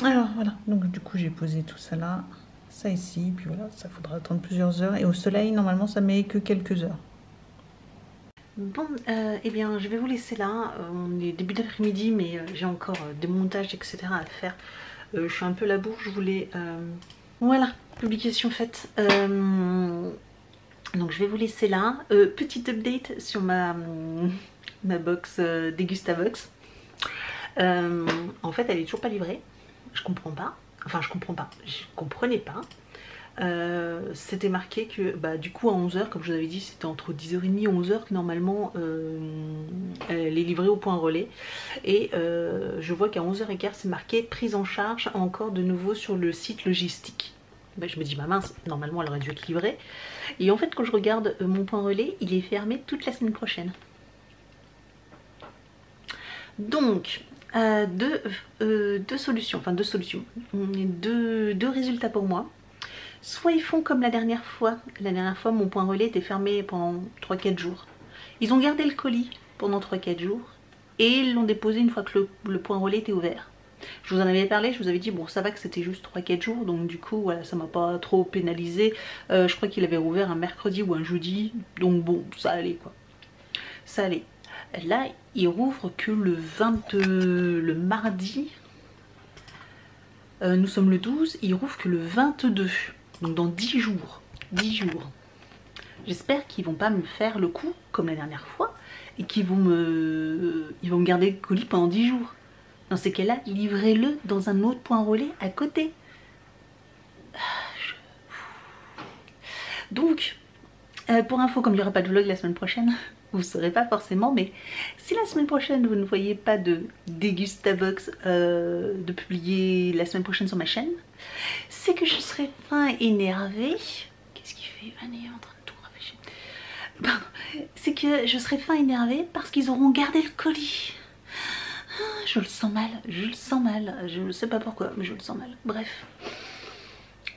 Alors voilà, donc du coup j'ai posé tout ça là. Ça ici, puis voilà, ça faudra attendre plusieurs heures, et au soleil normalement ça met que quelques heures. Bon, eh bien je vais vous laisser là, on est début d'après-midi, mais j'ai encore des montages etc à faire. Je suis un peu la bourre, je voulais... Voilà, publication faite. Donc je vais vous laisser là. Petite update sur ma box Degustavox. En fait elle est toujours pas livrée, je comprends pas. Enfin, je comprenais pas. C'était marqué que du coup à 11h, comme je vous avais dit, c'était entre 10h30 et 11h que normalement elle est livrée au point relais. Et je vois qu'à 11h15 c'est marqué prise en charge encore de nouveau sur le site logistique. Je me dis, mince, normalement elle aurait dû être livrée. Et en fait quand je regarde mon point relais, il est fermé toute la semaine prochaine. Donc deux solutions, deux résultats pour moi. Soit ils font comme la dernière fois mon point relais était fermé pendant 3-4 jours. Ils ont gardé le colis pendant 3-4 jours et ils l'ont déposé une fois que le point relais était ouvert. Je vous en avais parlé, je vous avais dit bon ça va que c'était juste 3-4 jours, donc du coup voilà, ça m'a pas trop pénalisé. Je crois qu'il avait ouvert un mercredi ou un jeudi, donc bon ça allait quoi, ça allait. Là, il rouvre que le mardi. Nous sommes le 12, il rouvre que le 22. Donc dans 10 jours. 10 jours. J'espère qu'ils vont pas me faire le coup comme la dernière fois et qu'ils vont me garder le colis pendant 10 jours. Dans ces cas-là, livrez-le dans un autre point relais à côté. Donc, pour info, comme il n'y aura pas de vlog la semaine prochaine, vous ne saurez pas forcément, mais si la semaine prochaine vous ne voyez pas de Degustavox de publier la semaine prochaine sur ma chaîne, c'est que je serai fin énervée. Qu'est-ce qu'il fait? Vanille est en train de tout rafraîchir. Pardon. C'est que je serai fin énervée parce qu'ils auront gardé le colis. Je le sens mal, je ne sais pas pourquoi, mais je le sens mal. Bref.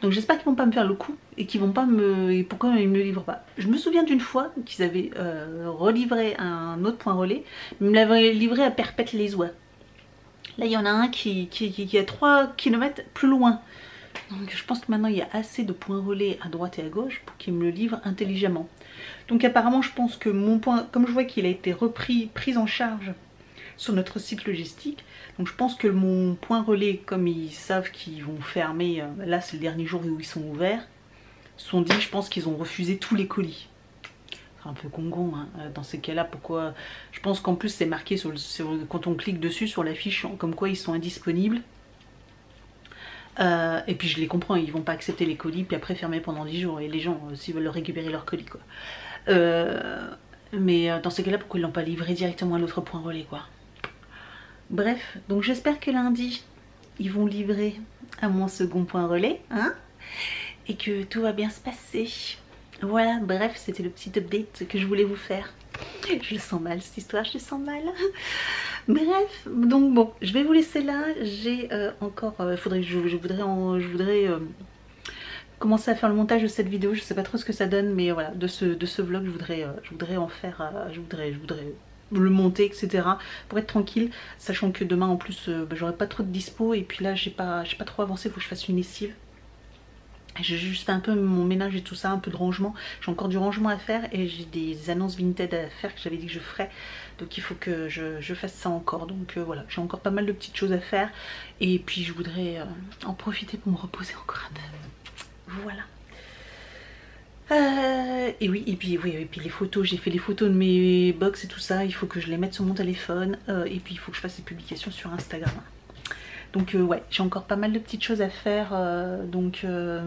Donc j'espère qu'ils vont pas me faire le coup et qu'ils vont pas me... Et pourquoi ils me le livrent pas? Je me souviens d'une fois qu'ils avaient relivré un autre point relais, mais ils me l'avaient livré à Perpète-les-Oies. Là il y en a un qui est 3 km plus loin. Donc je pense que maintenant il y a assez de points relais à droite et à gauche pour qu'ils me le livrent intelligemment. Donc apparemment je pense que mon point, comme je vois qu'il a été pris en charge sur notre site logistique, donc je pense que mon point relais, comme ils savent qu'ils vont fermer, là c'est le dernier jour où ils sont ouverts, sont dit, je pense qu'ils ont refusé tous les colis. C'est un peu con-con hein, dans ces cas-là. Pourquoi? Je pense qu'en plus c'est marqué quand on clique dessus sur la fiche comme quoi ils sont indisponibles. Et puis je les comprends, ils vont pas accepter les colis puis après fermer pendant 10 jours, et les gens s'ils veulent récupérer leur colis quoi. Mais dans ces cas-là, pourquoi ils l'ont pas livré directement à l'autre point relais quoi? Bref, donc j'espère que lundi, ils vont livrer à mon second point relais, hein, et que tout va bien se passer. Voilà, bref, c'était le petit update que je voulais vous faire. Je le sens mal, cette histoire, je le sens mal. Bref, donc bon, je vais vous laisser là. J'ai encore... je voudrais commencer à faire le montage de cette vidéo. Je sais pas trop ce que ça donne, mais voilà, de ce vlog, je voudrais en faire... je voudrais le monter etc pour être tranquille, sachant que demain en plus j'aurai pas trop de dispo, et puis là j'ai pas trop avancé, faut que je fasse une lessive. J'ai juste fait un peu mon ménage et tout ça, un peu de rangement, j'ai encore du rangement à faire et j'ai des annonces Vinted à faire que j'avais dit que je ferais, donc il faut que je fasse ça encore. Donc voilà, j'ai encore pas mal de petites choses à faire et puis je voudrais en profiter pour me reposer encore un peu. Voilà. Et oui, et puis les photos, j'ai fait les photos de mes box et tout ça, il faut que je les mette sur mon téléphone, et puis il faut que je fasse des publications sur Instagram. Donc ouais, j'ai encore pas mal de petites choses à faire, donc ah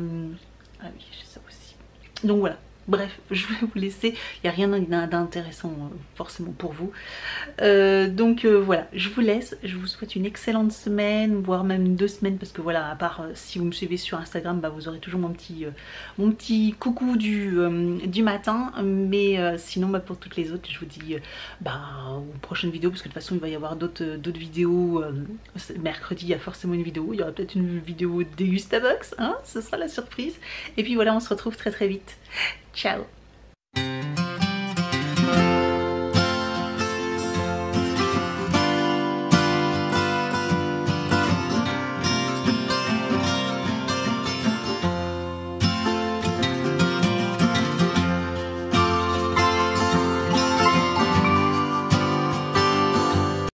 oui, j'ai ça aussi. Donc voilà, Bref, je vais vous laisser, il n'y a rien d'intéressant forcément pour vous. Donc voilà, je vous laisse, je vous souhaite une excellente semaine, voire même 2 semaines, parce que voilà, à part si vous me suivez sur Instagram, bah, vous aurez toujours mon petit coucou du matin, mais sinon bah, pour toutes les autres, je vous dis bah, aux prochaines vidéos, parce que de toute façon il va y avoir d'autres vidéos, mercredi il y a forcément une vidéo, il y aura peut-être une vidéo Degustabox, hein, ce sera la surprise, et puis voilà, on se retrouve très très vite. Ciao!